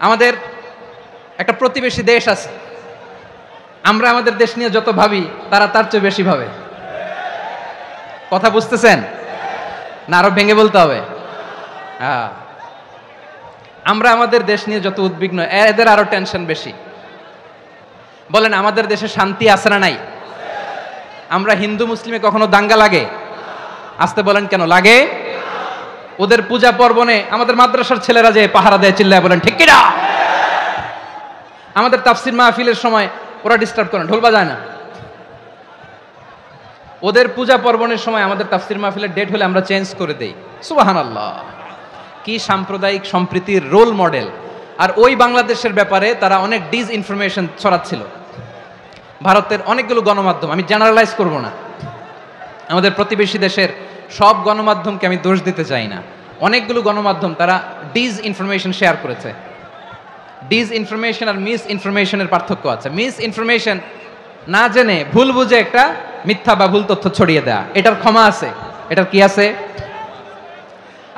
আমাদের একটা প্রতিবেশী দেশ আছে, আমরা আমাদের দেশ নিয়ে যত ভাবি তারা তার চেয়ে বেশি ভাবে। কথা বুঝতেছেন না? আরো ভেঙে বলতে হবে। হ্যাঁ, আমরা আমাদের দেশ নিয়ে যত উদ্বিগ্ন, এদের আরো টেনশন বেশি। বলেন, আমাদের দেশে শান্তি আছে না নাই? আমরা হিন্দু মুসলিমে কখনো দাঙ্গা লাগে? আসতে বলেন, কেন লাগে? ওদের পূজা পার্বণে আমাদের মাদ্রাসার ছেলেরা যে পাহারা দেয়, চিল্লায় বলেন ঠিক কিনা? আমাদের তাফসির মাহফিলের সময় ওরা ডিস্টার্ব করে, ঢোল বাজায় না। ওদের পূজা পার্বণের সময় আমাদের তাফসির মাহফিলের ডেট হলে আমরা চেঞ্জ করে দেই। সুবহানাল্লাহ, কি সাম্প্রদায়িক সম্প্রীতির রোল মডেল। আর ওই বাংলাদেশের ব্যাপারে তারা অনেক ডিসইনফরমেশন ছড়াচ্ছিল। ভারতের অনেকগুলো গণমাধ্যম, আমি জেনারেলাইজ করব না, আমাদের প্রতিবেশী দেশের সব গণমাধ্যমকে আমি দোষ দিতে চাই না, অনেকগুলো গণমাধ্যম তারা ডিসইনফরমেশন শেয়ার করেছে। ডিসইনফরমেশন আর মিস ইনফরমেশনের পার্থক্য আছে। মিস ইনফরমেশন না জেনে ভুল বুঝে একটা মিথ্যা বা ভুল তথ্য ছড়িয়ে দেয়া, এটার ক্ষমা আছে, এটার কি আছে?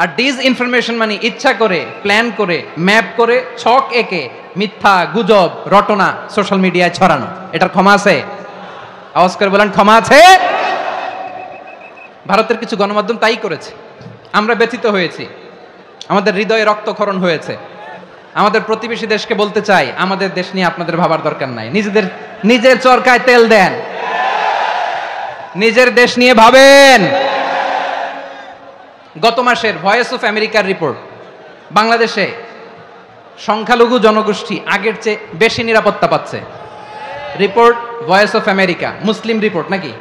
আর ডিসইনফরমেশন মানে ইচ্ছা করে, প্ল্যান করে, ম্যাপ করে, ছক এঁকে মিথ্যা, গুজব, রটনা সোশ্যাল মিডিয়ায় ছড়ানো, এটার ক্ষমা আছে? আওয়াজ করে বলেন, ক্ষমা আছে? ভারতের কিছু গণমাধ্যম তাই করেছে। আমরা ব্যথিত হয়েছি, আমাদের হৃদয়ে রক্তক্ষরণ হয়েছে। আমাদের প্রতিবেশী দেশকে বলতে চাই, আমাদের দেশ নিয়ে আপনাদের ভাবার দরকার নাই, নিজের চরকায় তেল দেন, নিজের দেশ নিয়ে ভাবেন। গত মাসের ভয়েস অফ আমেরিকার রিপোর্ট, বাংলাদেশে সংখ্যালঘু জনগোষ্ঠী আগের চেয়ে বেশি নিরাপত্তা পাচ্ছে। Report voice of America, Muslim report নাকি?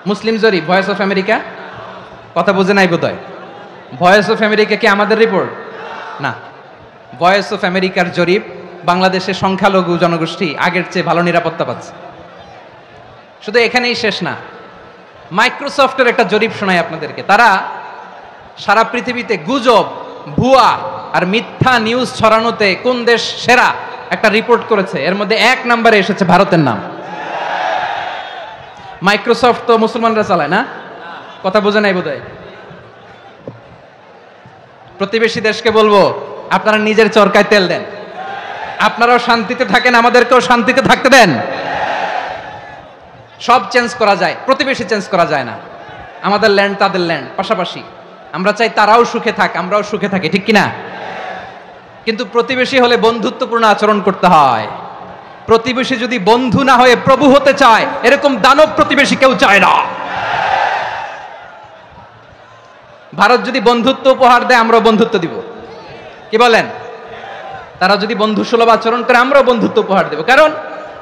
মুসলিম জরিপ, ভয়েস অফ আমেরিকা। কথা বুঝে নাই বোধহয়। ভয়েস অফ আমেরিকা কি আমাদের রিপোর্ট? না, ভয়েস অফ আমেরিকার জরিপ, বাংলাদেশে সংখ্যালঘু জনগোষ্ঠী আগের চেয়ে ভালো নিরাপত্তা পাচ্ছে। শুধু এখানেই শেষ না, মাইক্রোসফটের একটা জরিপ শোনাই আপনাদেরকে। তারা সারা পৃথিবীতে গুজব, ভুয়া আর মিথ্যা নিউজ ছড়ানোতে কোন দেশ সেরা একটা রিপোর্ট করেছে, এর মধ্যে 1 নম্বরে এসেছে ভারতের নাম। মাইক্রোসফট তো মুসলমানরা চালায় না? কথা বোঝে নাই বোধহয়। প্রতিবেশী দেশকে বলবো, আপনারা নিজের চরকায় তেল দেন, আপনারাও শান্তিতে থাকেন, আমাদেরকেও শান্তিতে থাকতে দেন। সব চেঞ্জ করা যায়, প্রতিবেশী চেঞ্জ করা যায় না। আমাদের ল্যান্ড তাদের ল্যান্ড, পাশাপাশি। আমরা চাই তারাও সুখে থাক, আমরাও সুখে থাকি, ঠিক কিনা? কিন্তু প্রতিবেশী হলে বন্ধুত্বপূর্ণ আচরণ করতে হয়। প্রতিবেশী যদি বন্ধু না হয়ে প্রভু হতে চায়, এরকম দানব প্রতিবেশী কেউ চায় না। ভারত যদি বন্ধুত্ব উপহার দেয়, আমরাও বন্ধুত্ব দিব, কি বলেন? তারা যদি বন্ধু সুলভ আচরণ করে, আমরাও বন্ধুত্ব উপহার দেব। কারণ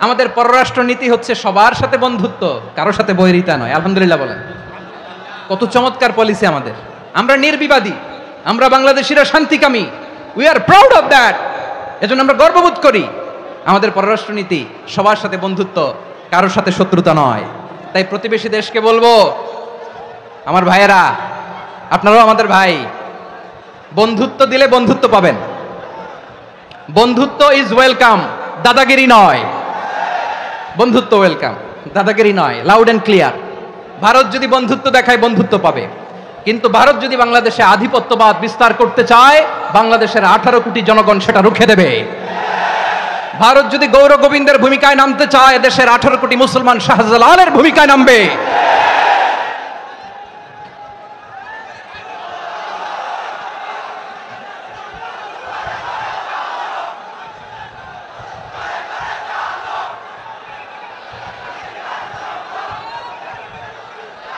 আমাদের পররাষ্ট্র নীতি হচ্ছে সবার সাথে বন্ধুত্ব, কারোর সাথে বৈরিতা নয়। আলহামদুলিল্লাহ বলেন, কত চমৎকার পলিসি আমাদের। আমরা নির্বিবাদী, আমরা বাংলাদেশিরা শান্তিকামী, we are proud of that. এজন্য আমরা গর্ববোধ করি। আমাদের পররাষ্ট্র নীতি সবার সাথে বন্ধুত্ব, কারোর সাথে শত্রুতা নয়। তাই প্রতিবেশী দেশকে বলবো, আমার ভাইয়েরা, আপনারাও আমাদের ভাই, বন্ধুত্ব দিলে বন্ধুত্ব পাবেন। বন্ধুত্ব ইজ ওয়েলকাম, দাদাগিরি নয়। বন্ধুত্ব ওয়েলকাম, দাদাগিরি নয়, লাউড এন্ড ক্লিয়ার। ভারত যদি বন্ধুত্ব দেখায়, বন্ধুত্ব পাবে। কিন্তু ভারত যদি বাংলাদেশে আধিপত্যবাদ বিস্তার করতে চায়, বাংলাদেশের 18 কোটি জনগণ সেটা রুখে দেবে। ভারত যদি গৌর গোবিন্দের ভূমিকায় নামতে চায়, দেশের 18 কোটি মুসলমান শাহজালালের ভূমিকায় নামবে।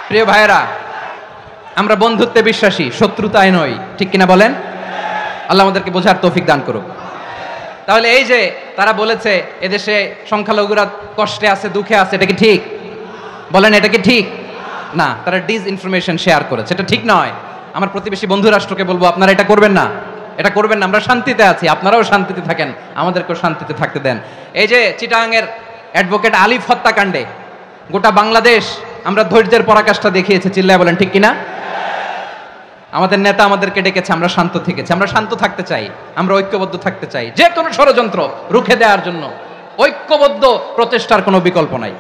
প্রিয় ভাইয়েরা, আমরা বন্ধুত্বে বিশ্বাসী, শত্রুতায় নই, ঠিক কিনা বলেন? আল্লাহ আমাদেরকে বোঝার তৌফিক দান করুক। তাহলে এই যে তারা বলেছে এদেশে সংখ্যালঘুরা কষ্টে আছে, দুঃখে আছে, এটা কি ঠিক? বলেন, এটা কি ঠিক? না, তারা ডিসইনফরমেশন শেয়ার করেছে, এটা ঠিক নয়। আমার প্রতিবেশী বন্ধু রাষ্ট্রকে বলবো, আপনারা এটা করবেন না, এটা করবেন না। আমরা শান্তিতে আছি, আপনারাও শান্তিতে থাকেন, আমাদেরকেও শান্তিতে থাকতে দেন। এই যে চিটাগাংয়ের অ্যাডভোকেট আলিফ হত্যাকাণ্ডে গোটা বাংলাদেশ আমরা ধৈর্যের পরাকাষ্ঠা দেখিয়েছে, চিল্লায় বলেন ঠিক কিনা? আমাদের নেতা আমাদেরকে ডেকেছে, আমরা শান্ত থেকেছি। আমরা শান্ত থাকতে চাই, আমরা ঐক্যবদ্ধ থাকতে চাই। যে কোনো ষড়যন্ত্র রুখে দেওয়ার জন্য ঐক্যবদ্ধ প্রচেষ্টার কোনো বিকল্প নাই।